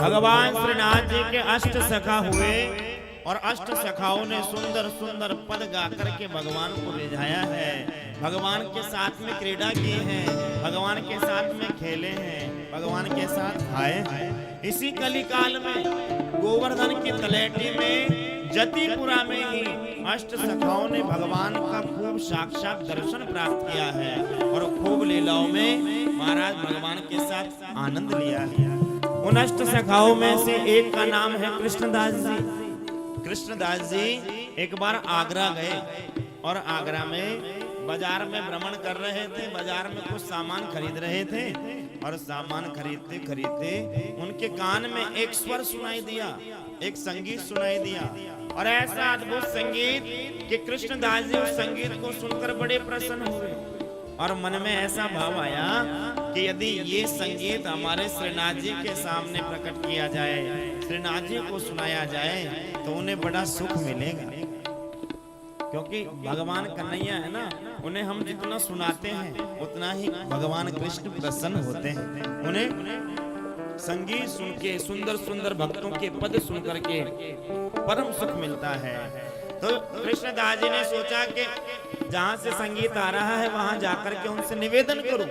भगवान श्रीनाथ जी के अष्ट सखा हुए और अष्ट सखाओं ने सुंदर सुंदर पद गा करके भगवान को रिझाया है। भगवान के साथ में क्रीड़ा की है, भगवान के साथ में खेले हैं, भगवान के साथ खाए हैं। इसी कलिकाल में गोवर्धन की तलेटी में जतिपुरा में ही अष्ट सखाओं ने भगवान का खूब साक्षात दर्शन प्राप्त किया है और खूब लीलाओं में महाराज भगवान के साथ आनंद लिया है। उन अष्ट सखाओं में से एक का नाम है कृष्णदास जी। कृष्णदास जी एक बार आगरा गए और आगरा में बाजार में भ्रमण कर रहे थे। बाजार में कुछ सामान खरीद रहे थे और सामान खरीदते खरीदते उनके कान में एक स्वर सुनाई दिया, एक संगीत सुनाई दिया और ऐसा अद्भुत संगीत कि कृष्णदास जी उस संगीत को सुनकर बड़े प्रसन्न हुए और मन में ऐसा भाव आया कि यदि ये संगीत हमारे श्रीनाथ जी के सामने प्रकट किया जाए, श्रीनाथ जी को सुनाया जाए तो उन्हें बड़ा सुख मिलेगा। क्योंकि भगवान कन्हैया है ना, उन्हें हम जितना सुनाते हैं उतना ही भगवान कृष्ण प्रसन्न होते हैं। उन्हें संगीत सुन के, सुंदर सुंदर भक्तों के पद सुन करके परम सुख मिलता है। तो कृष्णदास जी ने सोचा कि जहाँ से संगीत आ रहा है वहां जाकर के उनसे निवेदन करूं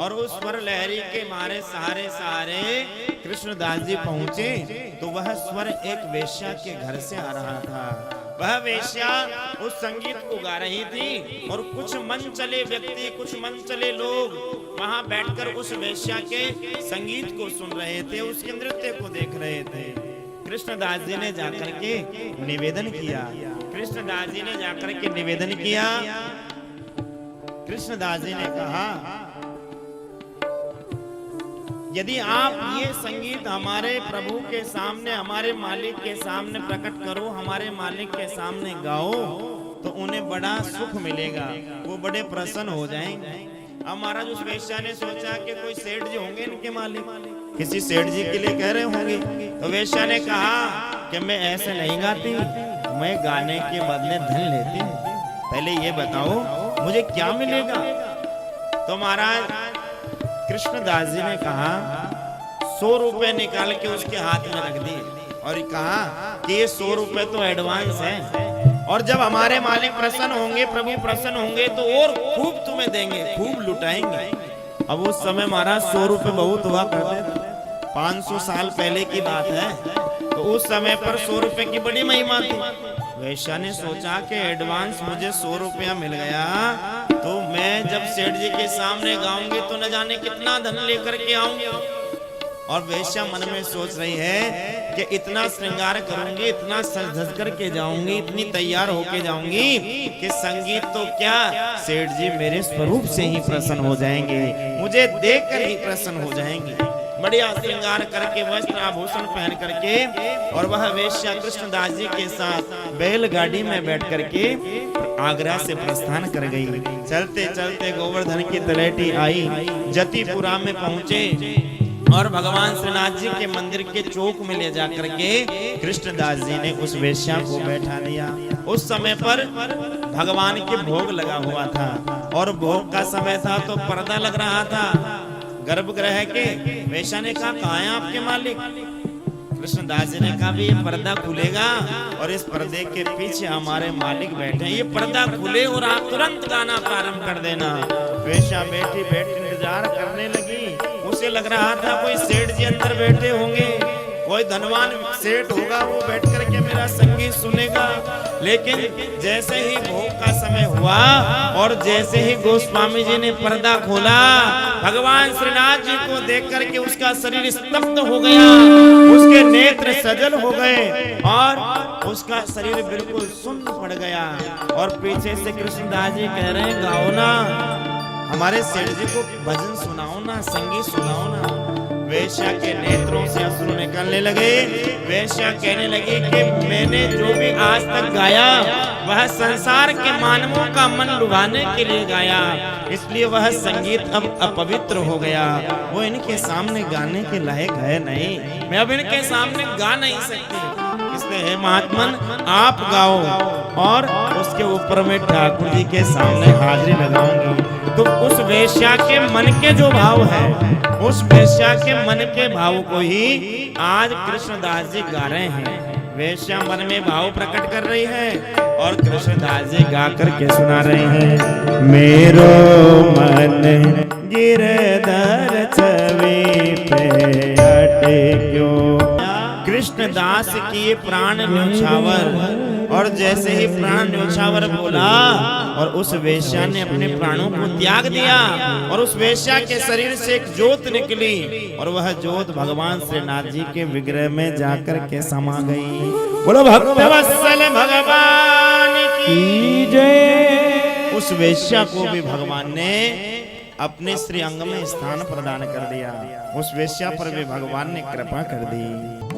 और उस स्वर लहरी के मारे सहारे सहारे कृष्णदास जी पहुंचे तो वह स्वर एक वेश्या के घर से आ रहा था। वह वेश्या उस संगीत को गा रही थी और कुछ मन चले व्यक्ति, कुछ मन चले लोग वहां बैठकर उस वेश्या के संगीत को सुन रहे थे, उसके नृत्य को देख रहे थे। कृष्णदास जी ने जाकर के निवेदन किया, कृष्णदास जी ने जाकर के निवेदन किया। कृष्णदास जी ने कहा यदि आप ये संगीत हमारे प्रभु के सामने, हमारे मालिक के सामने प्रकट करो, हमारे मालिक के सामने गाओ तो उन्हें बड़ा सुख मिलेगा, वो बड़े प्रसन्न हो जाएंगे। अब महाराज उस वेश्या ने सोचा कि कोई सेठ जी होंगे इनके मालिक, किसी सेठ जी के लिए कह रहे होंगे। तो वेश्या ने कहा कि मैं ऐसे नहीं गाती, मैं गाने के बदले धन लेती हूँ, पहले ये बताओ मुझे क्या मिलेगा। तो महाराज कृष्णदास जी ने कहा 100 रुपए निकाल के उसके हाथ में रख दिए और कहा कि ये 100 रुपए तो एडवांस है और जब हमारे मालिक प्रसन्न होंगे, प्रभु प्रसन्न होंगे तो और खूब तुम्हें देंगे, खूब लुटाएंगे। अब उस समय महाराज 100 रुपए बहुत हुआ करते थे, 500 साल पहले की बात है। तो उस समय पर 100 रुपए की बड़ी महिमा थी। वेश्या ने सोचा कि एडवांस मुझे 100 रुपया मिल गया तो मैं जब सेठ जी के सामने गाऊंगी तो न जाने कितना धन लेकर के आऊंगी। और वेश्या मन में सोच रही है कि इतना श्रृंगार करूंगी, इतना सज धज करके जाऊंगी, इतनी तैयार होके जाऊंगी कि संगीत तो क्या, सेठ जी मेरे स्वरूप से ही प्रसन्न हो जाएंगे, मुझे देखकर ही प्रसन्न हो जाएंगे। बढ़िया श्रृंगार करके, वस्त्र आभूषण पहन करके और वह वेश्या कृष्णदास जी के साथ बैलगाड़ी में बैठ करके आगरा से प्रस्थान कर गई। चलते चलते गोवर्धन की तलेटी आई, जतिपुरा में पहुंचे और भगवान श्रीनाथ जी के मंदिर के चौक में ले जाकर के कृष्णदास जी ने उस वेश्या को बैठा दिया। उस समय पर भगवान के भोग लगा हुआ था और भोग का समय था तो पर्दा लग रहा था गर्भगृह के। वेश्या ने कहा कहाँ है आपके मालिक? कृष्णदास जी ने कहा भी ये पर्दा खुलेगा और इस पर्दे के पीछे हमारे मालिक बैठे हैं, ये पर्दा खुले और आप तुरंत गाना प्रारंभ कर देना। वेश्या बैठी बैठी इंतजार करने लगी, उसे लग रहा था कोई सेठ जी अंदर बैठे होंगे, कोई धनवान सेठ होगा वो बैठ करके मेरा संगीत सुनेगा। लेकिन जैसे ही भोग का समय हुआ और जैसे ही गोस्वामी जी ने पर्दा खोला, भगवान श्रीनाथ जी को देख करके उसका शरीर स्तब्ध हो गया, उसके नेत्र सजल हो गए और उसका शरीर बिल्कुल सुन्न पड़ गया। और पीछे से कृष्णदास जी कह रहे हैं गाओ ना, हमारे सेठ जी को भजन सुनाओ ना, संगीत सुनाओ ना। वेश्या के नेत्रों से अश्रु निकलने लगे। वेश्या कहने लगी कि मैंने जो भी आज तक गाया वह संसार के मानवों का मन लुभाने के लिए गाया, इसलिए वह संगीत अब अपवित्र हो गया, वो इनके सामने गाने के लायक है नहीं, मैं अब इनके सामने गा नहीं सकती। इसलिए हे महात्मन आप गाओ और उसके ऊपर में ठाकुर जी के सामने हाजिरी लगाऊंगी। तो उस वेश्या के मन के जो भाव है उस वेश्या के मन के भाव को ही आज कृष्णदास जी गा रहे हैं। वेश्या मन में भाव प्रकट कर रही है और कृष्णदास जी गा करके सुना रहे हैं। मेरो मन गिरधर छवि पे अटक्यो। कृष्णदास की ये प्राण न्योछावर, और जैसे ही प्राण न्योछावर बोला और उस वेश्या ने अपने प्राणों को त्याग दिया और उस वेश्या के शरीर से एक ज्योत निकली और वह ज्योत भगवान श्रीनाथ जी के विग्रह में जाकर के समा गई। बोलो भक्तवत्सल भगवान की जय। उस वेश्या को भी भगवान ने अपने श्री अंग में स्थान प्रदान कर दिया। उस वेश्या पर भी भगवान ने कृपा कर दी।